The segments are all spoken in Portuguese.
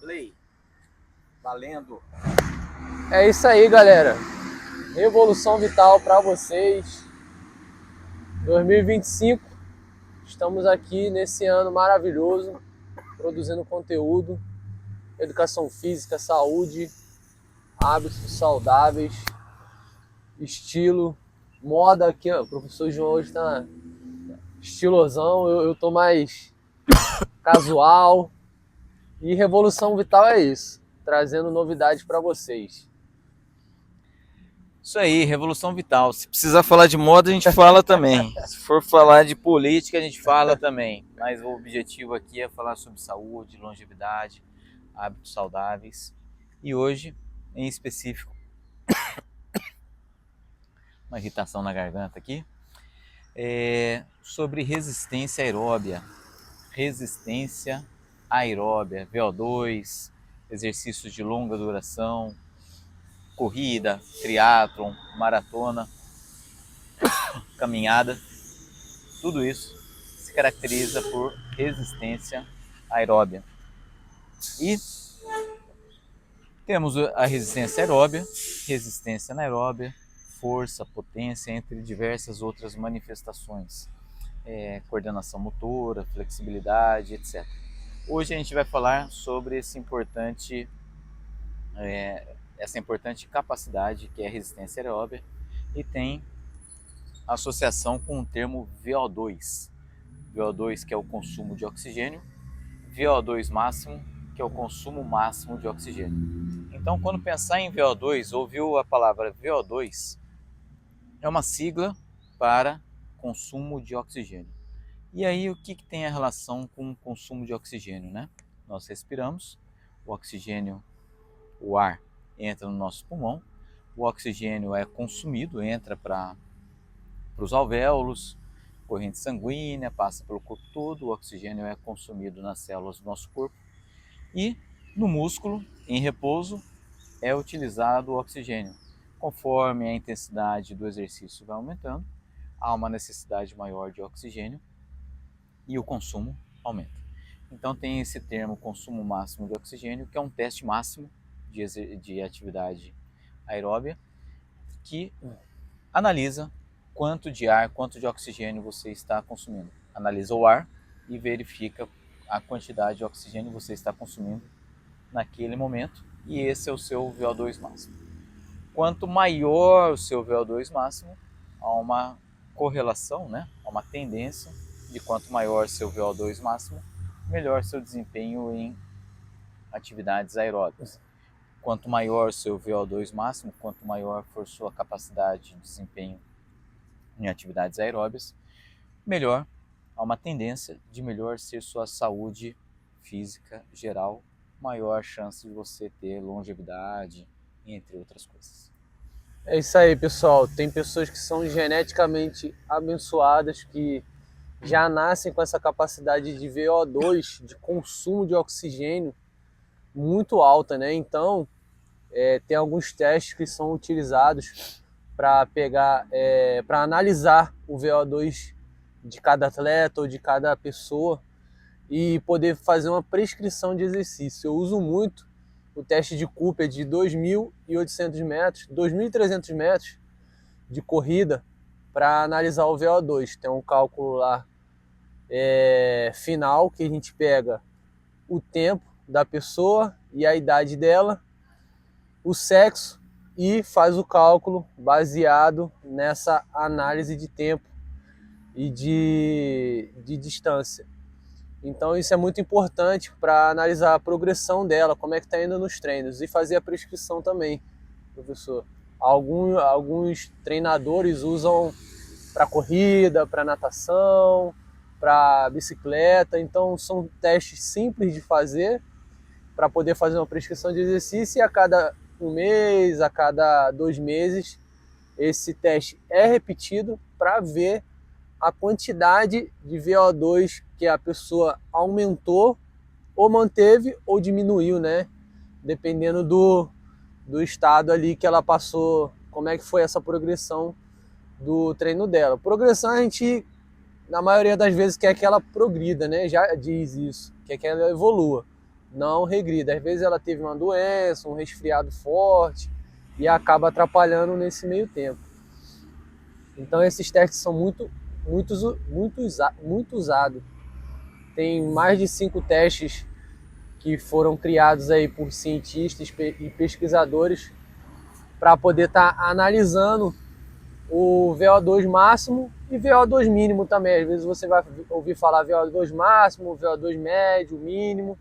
Play. Valendo. É isso aí, galera. Revolução Vital para vocês. 2025. Estamos aqui nesse ano maravilhoso, produzindo conteúdo, educação física, saúde, hábitos saudáveis, estilo, moda aqui, ó. O professor João hoje tá estilosão, eu tô mais casual. E Revolução Vital é isso, trazendo novidades para vocês. Isso aí, Revolução Vital. Se precisar falar de moda, a gente fala também. Se for falar de política, a gente fala também. Mas o objetivo aqui é falar sobre saúde, longevidade, hábitos saudáveis. E hoje, em específico, uma irritação na garganta aqui, é sobre resistência aeróbia. Resistência aeróbia, VO2, exercícios de longa duração, corrida, triatlon, maratona, caminhada, tudo isso se caracteriza por resistência aeróbia. E temos a resistência aeróbia, resistência anaeróbia, força, potência, entre diversas outras manifestações, coordenação motora, flexibilidade, etc. Hoje a gente vai falar sobre essa importante capacidade que é a resistência aeróbia e tem associação com o termo VO2. VO2 que é o consumo de oxigênio, VO2 máximo que é o consumo máximo de oxigênio. Então, quando pensar em VO2, ouviu a palavra VO2, é uma sigla para consumo de oxigênio. E aí, o que tem a relação com o consumo de oxigênio, né? Nós respiramos, o oxigênio, o ar entra no nosso pulmão, o oxigênio é consumido, entra para os alvéolos, corrente sanguínea, passa pelo corpo todo, o oxigênio é consumido nas células do nosso corpo e no músculo, em repouso, é utilizado o oxigênio. Conforme a intensidade do exercício vai aumentando, há uma necessidade maior de oxigênio e o consumo aumenta. Então tem esse termo consumo máximo de oxigênio, que é um teste máximo de atividade aeróbia, que analisa quanto de ar, quanto de oxigênio você está consumindo. Analisa o ar e verifica a quantidade de oxigênio que você está consumindo naquele momento, e esse é o seu VO2 máximo. Quanto maior o seu VO2 máximo, há uma correlação, né? Há uma tendência de quanto maior seu VO2 máximo, melhor seu desempenho em atividades aeróbicas. Quanto maior o seu VO2 máximo, quanto maior for sua capacidade de desempenho em atividades aeróbias, melhor, há uma tendência de melhor ser sua saúde física geral, maior chance de você ter longevidade, entre outras coisas. É isso aí, pessoal. Tem pessoas que são geneticamente abençoadas, que já nascem com essa capacidade de VO2, de consumo de oxigênio muito alta, né? Então, tem alguns testes que são utilizados para pegar, para analisar o VO2 de cada atleta ou de cada pessoa e poder fazer uma prescrição de exercício. Eu uso muito o teste de Cooper de 2.800 metros, 2.300 metros de corrida para analisar o VO2. Tem um cálculo lá final que a gente pega o tempo da pessoa e a idade dela, o sexo, e faz o cálculo baseado nessa análise de tempo e de distância. Então isso é muito importante para analisar a progressão dela, como é que está indo nos treinos, e fazer a prescrição também, professor. Alguns treinadores usam para corrida, para natação, para bicicleta, então são testes simples de fazer para poder fazer uma prescrição de exercício, e a cada um mês, a cada 2 meses, esse teste é repetido para ver a quantidade de VO2 que a pessoa aumentou ou manteve ou diminuiu, né? Dependendo do estado ali que ela passou, como é que foi essa progressão do treino dela. Progressão a gente, na maioria das vezes, quer que ela progrida, né? Já diz isso, quer que ela evolua. não regrida. Às vezes ela teve uma doença, um resfriado forte e acaba atrapalhando nesse meio tempo. Então esses testes são muito usados. Tem mais de 5 testes que foram criados aí por cientistas e pesquisadores para poder estar analisando o VO2 máximo e VO2 mínimo também. Às vezes você vai ouvir falar VO2 máximo, VO2 médio, mínimo.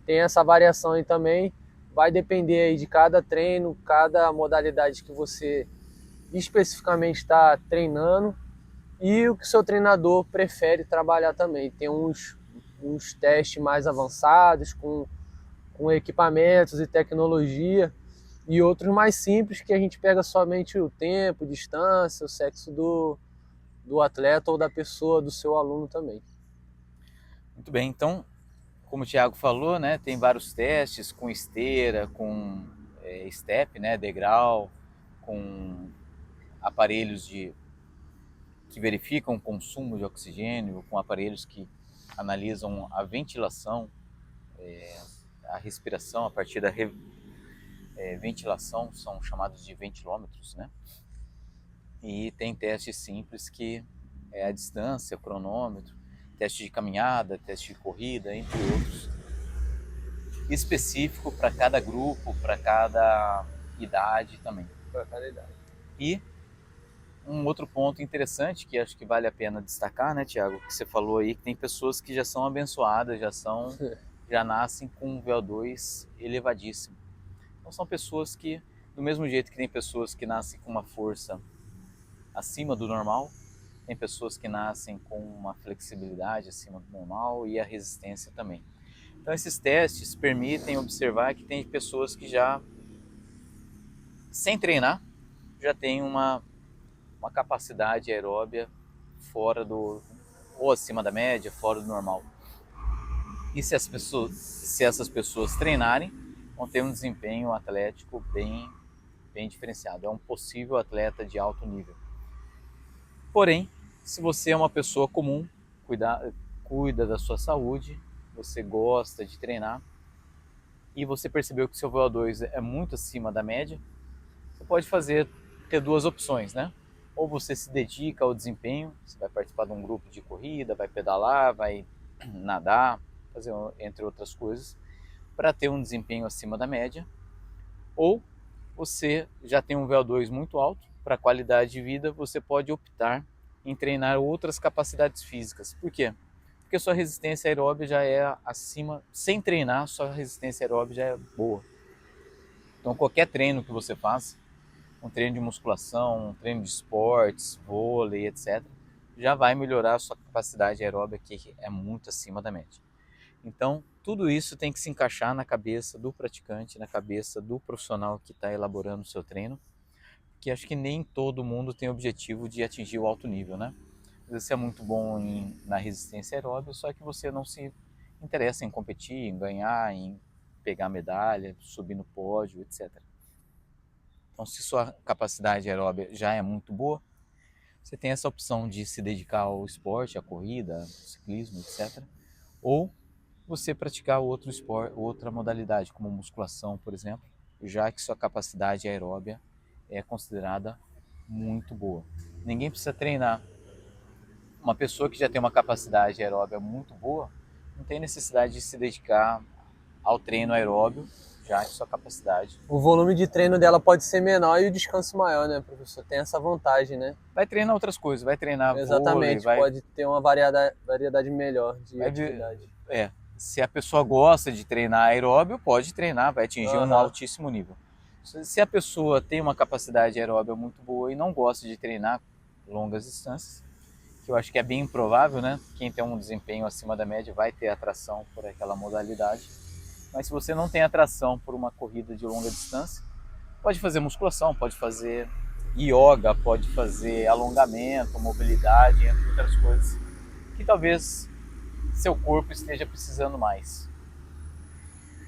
Tem essa variação aí também. Vai depender aí de cada treino, cada modalidade que você especificamente está treinando e o que o seu treinador prefere trabalhar também. Tem uns testes mais avançados com equipamentos e tecnologia e outros mais simples que a gente pega somente o tempo, distância, o sexo do atleta ou da pessoa, do seu aluno também. Muito bem, então, como o Thiago falou, né, tem vários testes com esteira, com step, né, degrau, com aparelhos que verificam o consumo de oxigênio, com aparelhos que analisam a ventilação, a respiração a partir da ventilação, são chamados de ventilômetros, né? E tem testes simples que é a distância, cronômetro, teste de caminhada, teste de corrida, entre outros, específico para cada grupo, para cada idade também. Para cada idade. E um outro ponto interessante que acho que vale a pena destacar, né, Thiago, que você falou aí, que tem pessoas que já são abençoadas, já nascem com um VO2 elevadíssimo. Então são pessoas que, do mesmo jeito que tem pessoas que nascem com uma força acima do normal, tem pessoas que nascem com uma flexibilidade acima do normal e a resistência também. Então esses testes permitem observar que tem pessoas que já, sem treinar, já tem uma capacidade aeróbia fora ou acima da média, fora do normal. E se essas pessoas treinarem, vão ter um desempenho atlético bem diferenciado. É um possível atleta de alto nível. Porém, se você é uma pessoa comum, cuida da sua saúde, você gosta de treinar e você percebeu que seu VO2 é muito acima da média, você pode ter duas opções, né? Ou você se dedica ao desempenho, você vai participar de um grupo de corrida, vai pedalar, vai nadar, fazer entre outras coisas, para ter um desempenho acima da média, ou você já tem um VO2 muito alto, para qualidade de vida, você pode optar em treinar outras capacidades físicas. Por quê? Porque sua resistência aeróbica já é acima, sem treinar, sua resistência aeróbica já é boa. Então qualquer treino que você faça, um treino de musculação, um treino de esportes, vôlei, etc., já vai melhorar a sua capacidade aeróbica, que é muito acima da média. Então, tudo isso tem que se encaixar na cabeça do praticante, na cabeça do profissional que está elaborando o seu treino, que acho que nem todo mundo tem o objetivo de atingir o alto nível, né? Às vezes você é muito bom na resistência aeróbica, só que você não se interessa em competir, em ganhar, em pegar medalha, subir no pódio, etc. Então, se sua capacidade aeróbica já é muito boa, você tem essa opção de se dedicar ao esporte, à corrida, ao ciclismo, etc. Ou você praticar outro esporte, outra modalidade, como musculação, por exemplo, já que sua capacidade aeróbica é considerada muito boa. Ninguém precisa treinar. Uma pessoa que já tem uma capacidade aeróbica muito boa, não tem necessidade de se dedicar ao treino aeróbio, já que sua capacidade... O volume de treino dela pode ser menor e o descanso maior, né, professor? Tem essa vantagem, né? Vai treinar outras coisas, vai treinar Exatamente, vôlei, pode ter uma variedade melhor de atividade. Se a pessoa gosta de treinar aeróbio, pode treinar, vai atingir um altíssimo nível. Se a pessoa tem uma capacidade aeróbica muito boa e não gosta de treinar longas distâncias, que eu acho que é bem improvável, né? Quem tem um desempenho acima da média vai ter atração por aquela modalidade. Mas se você não tem atração por uma corrida de longa distância, pode fazer musculação, pode fazer yoga, pode fazer alongamento, mobilidade, entre outras coisas, que talvez seu corpo esteja precisando mais.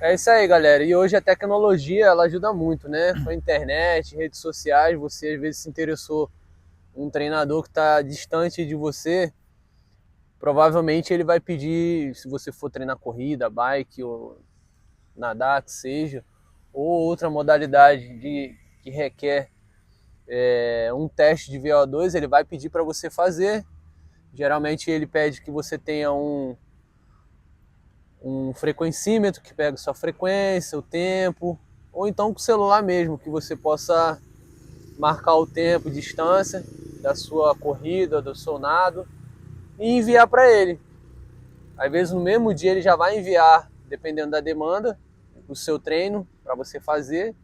É isso aí, galera. E hoje a tecnologia, ela ajuda muito, né? Com a internet, redes sociais, você às vezes se interessou um treinador que está distante de você, provavelmente ele vai pedir, se você for treinar corrida, bike ou nadar, que seja, ou outra modalidade que requer um teste de VO2, ele vai pedir para você fazer. Geralmente ele pede que você tenha um frequencímetro que pega sua frequência, o tempo, ou então com o celular mesmo, que você possa marcar o tempo, distância da sua corrida, do seu nado e enviar para ele. Às vezes no mesmo dia ele já vai enviar, dependendo da demanda, o seu treino para você fazer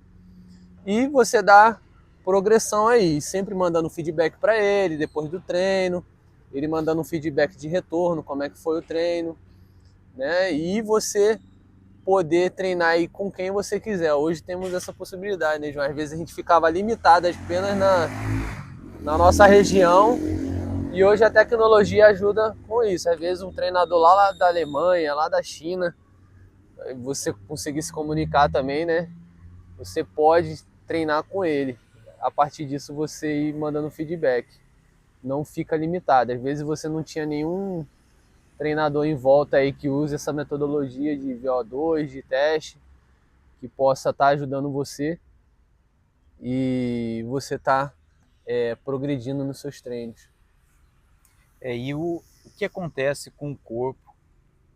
e você dá progressão aí, sempre mandando feedback para ele depois do treino, ele mandando um feedback de retorno, como é que foi o treino, né? E você poder treinar aí com quem você quiser. Hoje temos essa possibilidade, né, João? Às vezes a gente ficava limitado apenas na nossa região e hoje a tecnologia ajuda com isso. Às vezes um treinador lá da Alemanha, lá da China, você conseguir se comunicar também, né? Você pode treinar com ele. A partir disso você ir mandando feedback. Não fica limitado. Às vezes você não tinha nenhum treinador em volta aí que use essa metodologia de VO2, de teste, que possa estar ajudando você e você tá progredindo nos seus treinos. E o que acontece com o corpo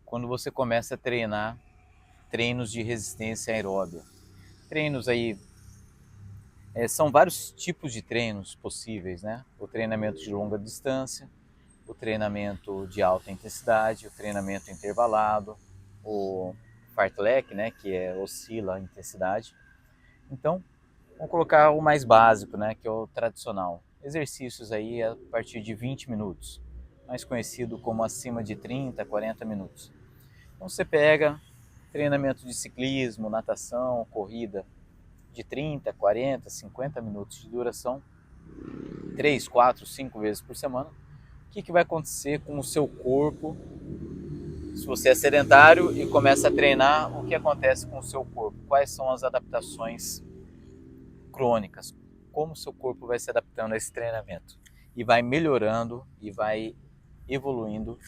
quando você começa a treinar treinos de resistência aeróbia? Treinos aí, são vários tipos de treinos possíveis, né? O treinamento de longa distância, o treinamento de alta intensidade, o treinamento intervalado, o fartlek, né, que oscila a intensidade. Então, vamos colocar o mais básico, né, que é o tradicional. Exercícios aí a partir de 20 minutos, mais conhecido como acima de 30, 40 minutos. Então você pega treinamento de ciclismo, natação, corrida de 30, 40, 50 minutos de duração, 3, 4, 5 vezes por semana. O que vai acontecer com o seu corpo se você é sedentário e começa a treinar? O que acontece com o seu corpo? Quais são as adaptações crônicas? Como o seu corpo vai se adaptando a esse treinamento? E vai melhorando e vai evoluindo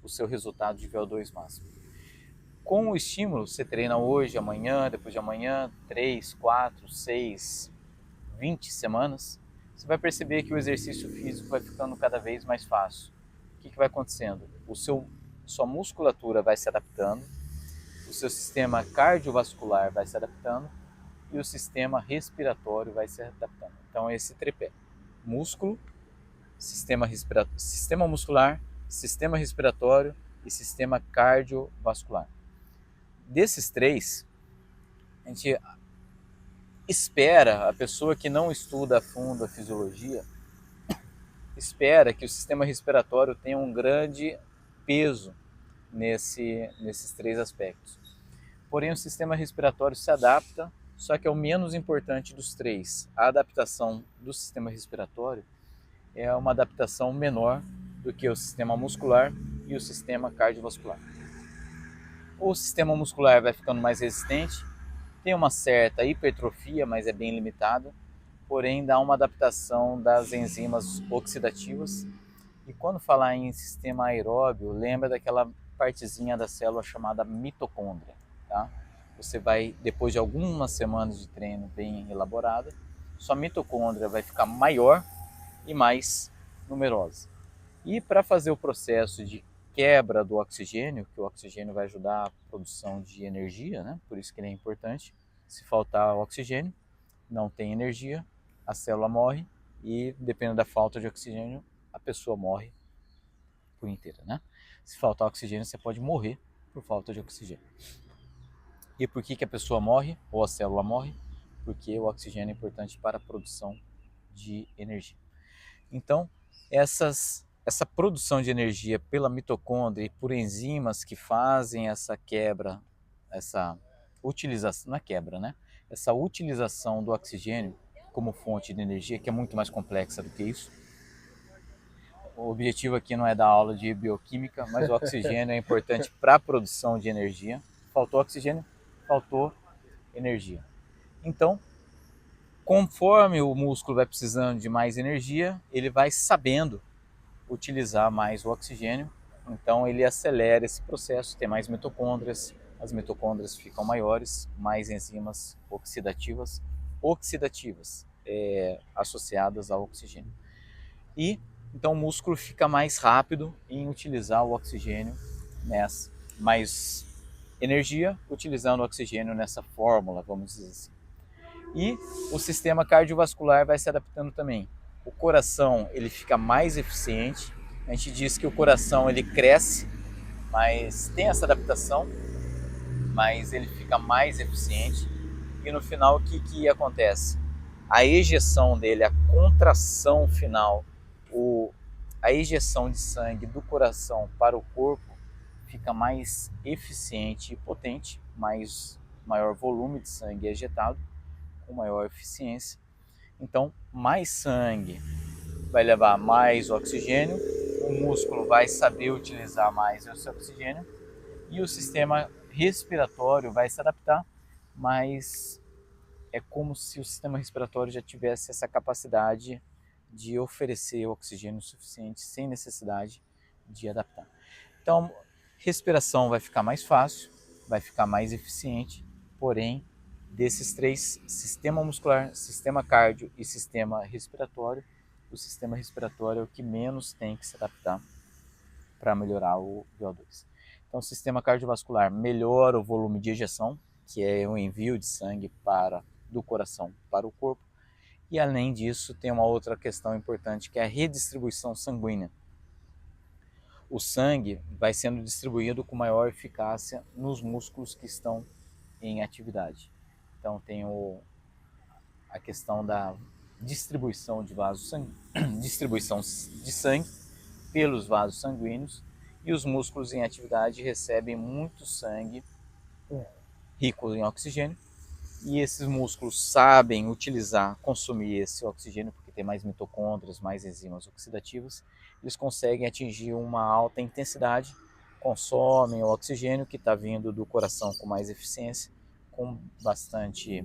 o seu resultado de VO2 máximo. Com o estímulo, você treina hoje, amanhã, depois de amanhã, 3, 4, 6, 20 semanas, você vai perceber que o exercício físico vai ficando cada vez mais fácil. O que vai acontecendo? Sua musculatura vai se adaptando, o seu sistema cardiovascular vai se adaptando e o sistema respiratório vai se adaptando. Então é esse tripé: músculo, sistema muscular, sistema respiratório e sistema cardiovascular. Desses três, a gente espera, a pessoa que não estuda a fundo a fisiologia, espera que o sistema respiratório tenha um grande peso nesses três aspectos. Porém, o sistema respiratório se adapta, só que é o menos importante dos três. A adaptação do sistema respiratório é uma adaptação menor do que o sistema muscular e o sistema cardiovascular. O sistema muscular vai ficando mais resistente, tem uma certa hipertrofia, mas é bem limitada, porém dá uma adaptação das enzimas oxidativas. E quando falar em sistema aeróbio, lembra daquela partezinha da célula chamada mitocôndria, tá? Você vai, depois de algumas semanas de treino bem elaborada, sua mitocôndria vai ficar maior e mais numerosa. E para fazer o processo de quebra do oxigênio, que o oxigênio vai ajudar a produção de energia, né? Por isso que ele é importante. Se faltar oxigênio, não tem energia, a célula morre e, dependendo da falta de oxigênio, a pessoa morre por inteira, né? Se faltar oxigênio, você pode morrer por falta de oxigênio. E por que a pessoa morre ou a célula morre? Porque o oxigênio é importante para a produção de energia. Então, essa produção de energia pela mitocôndria e por enzimas que fazem essa quebra, essa utilização, não é quebra, né? Essa utilização do oxigênio como fonte de energia, que é muito mais complexa do que isso. O objetivo aqui não é dar aula de bioquímica, mas o oxigênio é importante para a produção de energia. Faltou oxigênio, faltou energia. Então, conforme o músculo vai precisando de mais energia, ele vai sabendo utilizar mais o oxigênio, então ele acelera esse processo, tem mais mitocôndrias, as mitocôndrias ficam maiores, mais enzimas oxidativas associadas ao oxigênio. E então o músculo fica mais rápido em utilizar o oxigênio mais energia utilizando o oxigênio nessa fórmula, vamos dizer assim. E o sistema cardiovascular vai se adaptando também. O coração ele fica mais eficiente. A gente diz que o coração ele cresce, mas tem essa adaptação, mas ele fica mais eficiente. E no final o que acontece? A ejeção dele, a contração final, a ejeção de sangue do coração para o corpo fica mais eficiente e potente, maior volume de sangue ejetado, com maior eficiência. Então, mais sangue vai levar mais oxigênio, o músculo vai saber utilizar mais esse oxigênio e o sistema respiratório vai se adaptar, mas é como se o sistema respiratório já tivesse essa capacidade de oferecer oxigênio suficiente sem necessidade de adaptar. Então, respiração vai ficar mais fácil, vai ficar mais eficiente, porém, desses três, sistema muscular, sistema cardio e sistema respiratório, o sistema respiratório é o que menos tem que se adaptar para melhorar o VO2. Então, o sistema cardiovascular melhora o volume de ejeção, que é o envio de sangue do coração para o corpo, e além disso tem uma outra questão importante que é a redistribuição sanguínea. O sangue vai sendo distribuído com maior eficácia nos músculos que estão em atividade. Então tem a questão da distribuição de distribuição de sangue pelos vasos sanguíneos, e os músculos em atividade recebem muito sangue rico em oxigênio, e esses músculos sabem consumir esse oxigênio porque tem mais mitocôndrias, mais enzimas oxidativas, eles conseguem atingir uma alta intensidade, consomem o oxigênio que está vindo do coração com mais eficiência, com bastante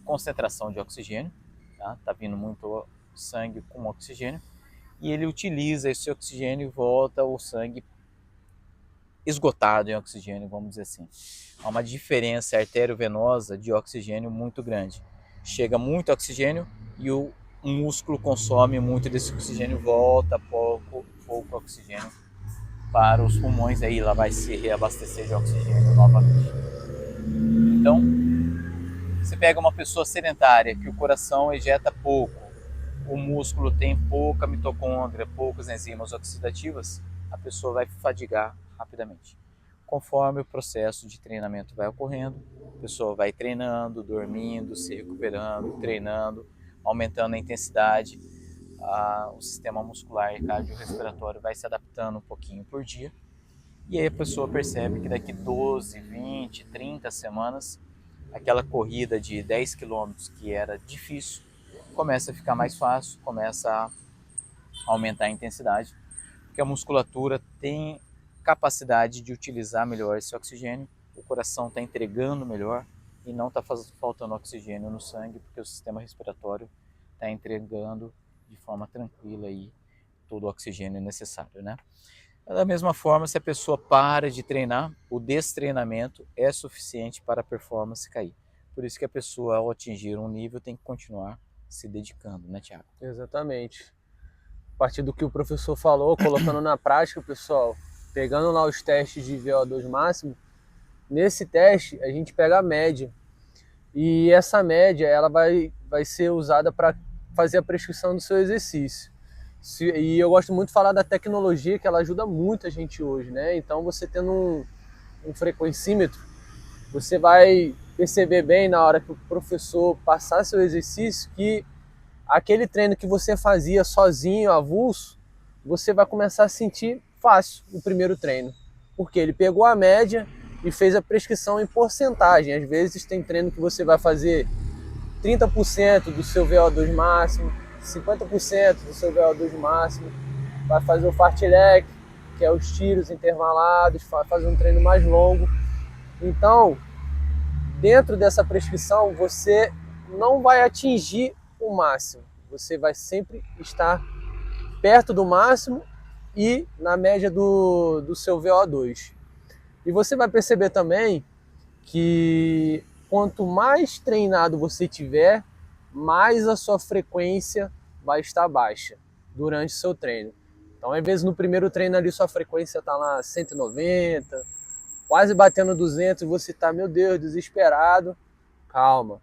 concentração de oxigênio, tá vindo muito sangue com oxigênio, e ele utiliza esse oxigênio e volta o sangue esgotado em oxigênio, vamos dizer assim. Há uma diferença arteriovenosa de oxigênio muito grande. Chega muito oxigênio e o músculo consome muito desse oxigênio, volta pouco oxigênio para os pulmões, aí lá vai se reabastecer de oxigênio novamente. Então, você pega uma pessoa sedentária que o coração ejeta pouco, o músculo tem pouca mitocôndria, poucas enzimas oxidativas, a pessoa vai fadigar rapidamente. Conforme o processo de treinamento vai ocorrendo, a pessoa vai treinando, dormindo, se recuperando, treinando, aumentando a intensidade, o sistema muscular e cardiorrespiratório vai se adaptando um pouquinho por dia, e aí a pessoa percebe que daqui 12, 20, 30 semanas, aquela corrida de 10 km que era difícil, começa a ficar mais fácil, começa a aumentar a intensidade, porque a musculatura tem capacidade de utilizar melhor esse oxigênio, o coração está entregando melhor e não está faltando oxigênio no sangue, porque o sistema respiratório está entregando de forma tranquila aí todo o oxigênio necessário, né? Da mesma forma, se a pessoa para de treinar, o destreinamento é suficiente para a performance cair. Por isso que a pessoa, ao atingir um nível, tem que continuar se dedicando, né, Thiago? Exatamente. A partir do que o professor falou, colocando na prática, pessoal, pegando lá os testes de VO2 máximo, nesse teste a gente pega a média. E essa média ela vai ser usada para fazer a prescrição do seu exercício. E eu gosto muito de falar da tecnologia, que ela ajuda muito a gente hoje, né? Então você tendo um frequencímetro, você vai perceber bem na hora que o professor passar seu exercício que aquele treino que você fazia sozinho, avulso, você vai começar a sentir fácil o primeiro treino. Porque ele pegou a média e fez a prescrição em porcentagem. Às vezes tem treino que você vai fazer 30% do seu VO2 máximo, 50% do seu VO2 máximo, vai fazer o fartlek, que é os tiros intervalados, vai fazer um treino mais longo. Então, dentro dessa prescrição, você não vai atingir o máximo, você vai sempre estar perto do máximo e na média do seu VO2. E você vai perceber também que quanto mais treinado você tiver, mais a sua frequência vai estar baixa durante o seu treino. Então, às vezes, no primeiro treino ali, sua frequência está lá 190, quase batendo 200, e você está, meu Deus, desesperado. Calma,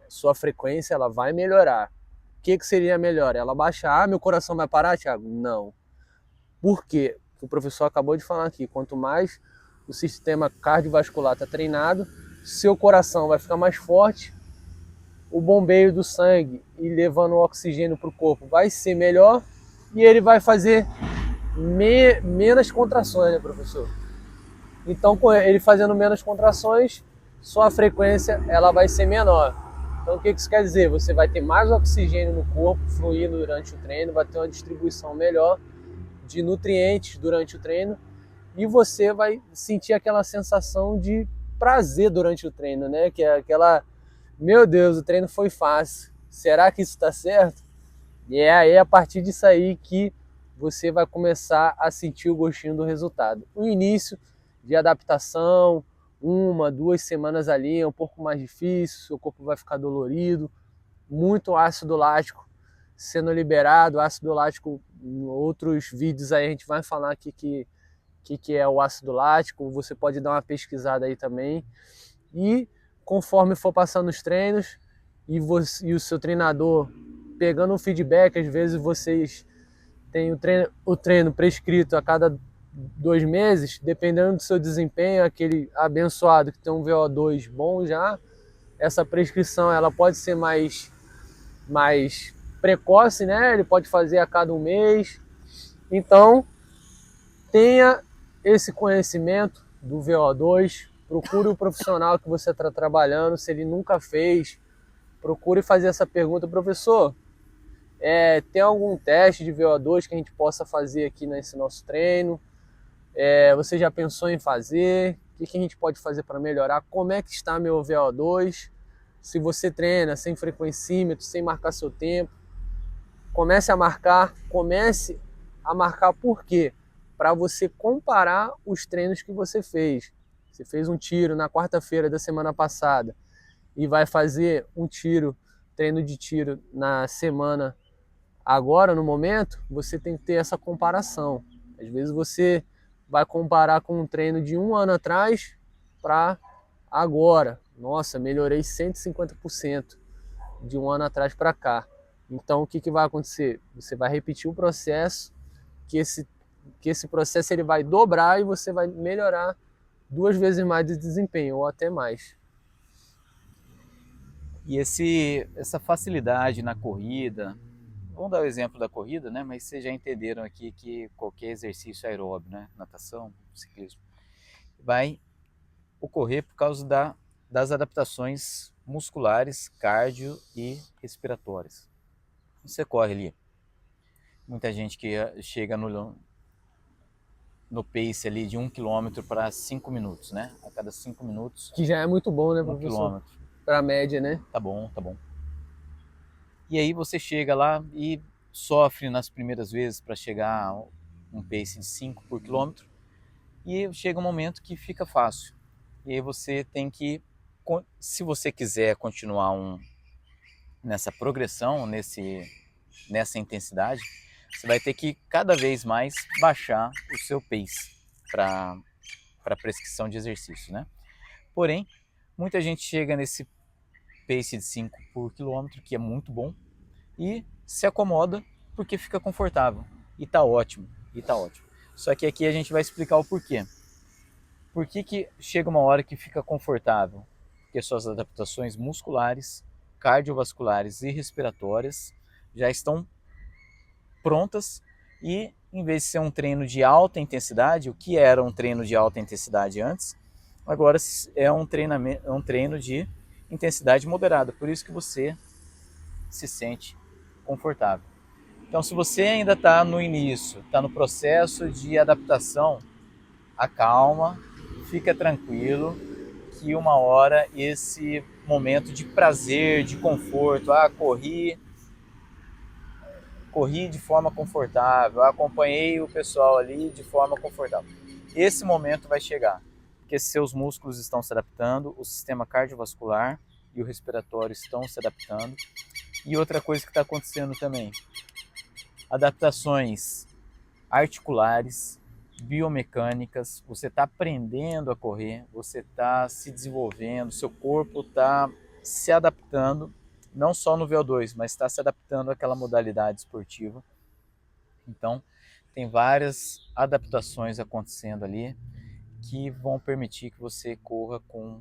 sua frequência ela vai melhorar. O que seria melhor? Ela baixar? Ah, meu coração vai parar, Thiago? Não. Por quê? O professor acabou de falar aqui, quanto mais o sistema cardiovascular está treinado, seu coração vai ficar mais forte, o bombeio do sangue e levando o oxigênio para o corpo vai ser melhor e ele vai fazer menos contrações, né, professor? Então, com ele fazendo menos contrações, sua frequência ela vai ser menor. Então, o que isso quer dizer? Você vai ter mais oxigênio no corpo fluindo durante o treino, vai ter uma distribuição melhor de nutrientes durante o treino e você vai sentir aquela sensação de prazer durante o treino, né? Que é aquela, meu Deus, o treino foi fácil. Será que isso está certo? E é aí a partir disso aí que você vai começar a sentir o gostinho do resultado. O início de adaptação, 1, 2 semanas ali é um pouco mais difícil, seu corpo vai ficar dolorido, muito ácido lático sendo liberado, ácido lático, em outros vídeos aí a gente vai falar aqui que é o ácido lático, você pode dar uma pesquisada aí também. E conforme for passando os treinos e o seu treinador pegando um feedback, às vezes vocês têm o treino prescrito a cada 2 meses, dependendo do seu desempenho, aquele abençoado que tem um VO2 bom já, essa prescrição ela pode ser mais precoce, né? Ele pode fazer a cada 1 mês. Então, tenha esse conhecimento do VO2, procure o profissional que você está trabalhando, se ele nunca fez, procure fazer essa pergunta, professor, tem algum teste de VO2 que a gente possa fazer aqui nesse nosso treino? Você já pensou em fazer? O que a gente pode fazer para melhorar? Como é que está meu VO2? Se você treina sem frequencímetro, sem marcar seu tempo, comece a marcar por quê? Para você comparar os treinos que você fez. Você fez um tiro na quarta-feira da semana passada e vai fazer um treino de tiro na semana agora, no momento, você tem que ter essa comparação. Às vezes você vai comparar com um treino de 1 ano atrás para agora. Nossa, melhorei 150% de 1 ano atrás para cá. Então, o que vai acontecer? Você vai repetir o processo, que esse processo ele vai dobrar e você vai melhorar 2 vezes mais de desempenho, ou até mais. E essa facilidade na corrida, vamos dar o exemplo da corrida, né? Mas vocês já entenderam aqui que qualquer exercício aeróbio, né? Natação, ciclismo, vai ocorrer por causa das adaptações musculares, cardio e respiratórias. Você corre ali. Muita gente que chega no pace ali de 1 km para 5 minutos, né? A cada 5 minutos. Que já é muito bom, né, 1 professor? quilômetro. Para a média, né? Tá bom, tá bom. E aí você chega lá e sofre nas primeiras vezes para chegar a um pace de 5 por quilômetro. E chega um momento que fica fácil. E aí você tem que, se você quiser continuar nessa progressão, nessa intensidade, você vai ter que cada vez mais baixar o seu pace para prescrição de exercício, né? Porém, muita gente chega nesse pace de 5 por quilômetro, que é muito bom, e se acomoda porque fica confortável. E tá ótimo, Só que aqui a gente vai explicar o porquê. Por que chega uma hora que fica confortável? Porque suas adaptações musculares, cardiovasculares e respiratórias já estão prontas e, em vez de ser um treino de alta intensidade, o que era um treino de alta intensidade antes, agora é um treino de intensidade moderada. Por isso que você se sente confortável. Então, se você ainda está no início, está no processo de adaptação, acalma, fica tranquilo, que uma hora esse momento de prazer, de conforto, corri de forma confortável, acompanhei o pessoal ali de forma confortável. Esse momento vai chegar. porque seus músculos estão se adaptando, o sistema cardiovascular e o respiratório estão se adaptando. E outra coisa que está acontecendo também, adaptações articulares, biomecânicas, você está aprendendo a correr, você está se desenvolvendo, seu corpo está se adaptando, não só no VO2, mas está se adaptando àquela modalidade esportiva. Então, tem várias adaptações acontecendo ali que vão permitir que você corra com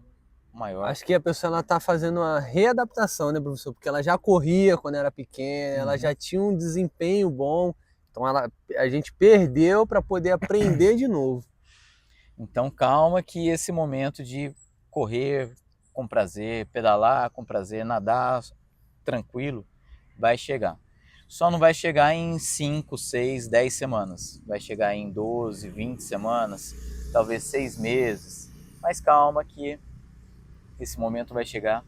maior... Acho que a pessoa está fazendo uma readaptação, né, professor? Porque ela já corria quando era pequena, ela já tinha um desempenho bom, então a gente perdeu para poder aprender de novo. Então calma que esse momento de correr com prazer, pedalar com prazer, nadar tranquilo, vai chegar. Só não vai chegar em 5, 6, 10 semanas. Vai chegar em 12, 20 semanas, talvez 6 meses. Mas calma que esse momento vai chegar,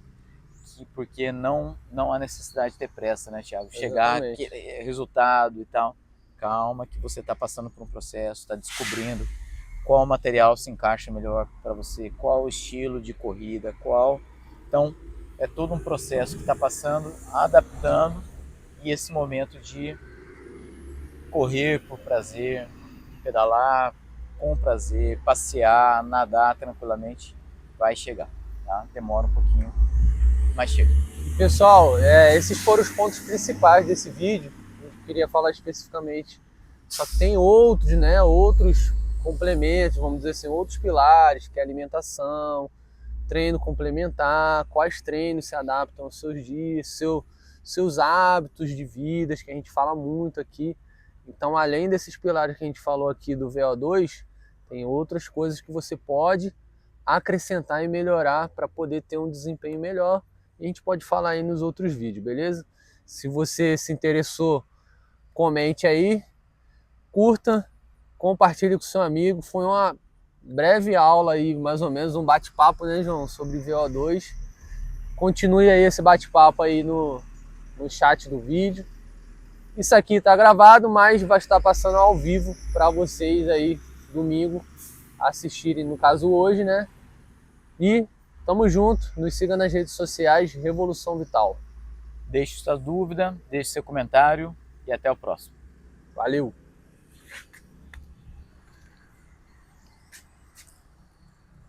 porque não há necessidade de ter pressa, né, Thiago? Chegar, resultado e tal. Calma que você está passando por um processo, está descobrindo qual material se encaixa melhor para você, qual o estilo de corrida, qual... Então, é todo um processo que está passando, adaptando, e esse momento de correr por prazer, pedalar com prazer, passear, nadar tranquilamente, vai chegar, tá? Demora um pouquinho, mas chega. Pessoal, esses foram os pontos principais desse vídeo. Eu queria falar especificamente. Só que tem outros, né? Outros complementos, vamos dizer assim, outros pilares, que é alimentação, treino complementar, quais treinos se adaptam aos seus dias, seus hábitos de vida, que a gente fala muito aqui. Então, além desses pilares que a gente falou aqui do VO2, tem outras coisas que você pode acrescentar e melhorar para poder ter um desempenho melhor. E a gente pode falar aí nos outros vídeos, beleza? Se você se interessou, comente aí, curta, compartilhe com seu amigo. Foi uma breve aula aí, mais ou menos, um bate-papo, né, João, sobre VO2. Continue aí esse bate-papo aí no chat do vídeo. Isso aqui está gravado, mas vai estar passando ao vivo para vocês aí, domingo, assistirem, no caso hoje, né? E tamo junto, nos siga nas redes sociais, Revolução Vital. Deixe sua dúvida, deixe seu comentário e até o próximo. Valeu!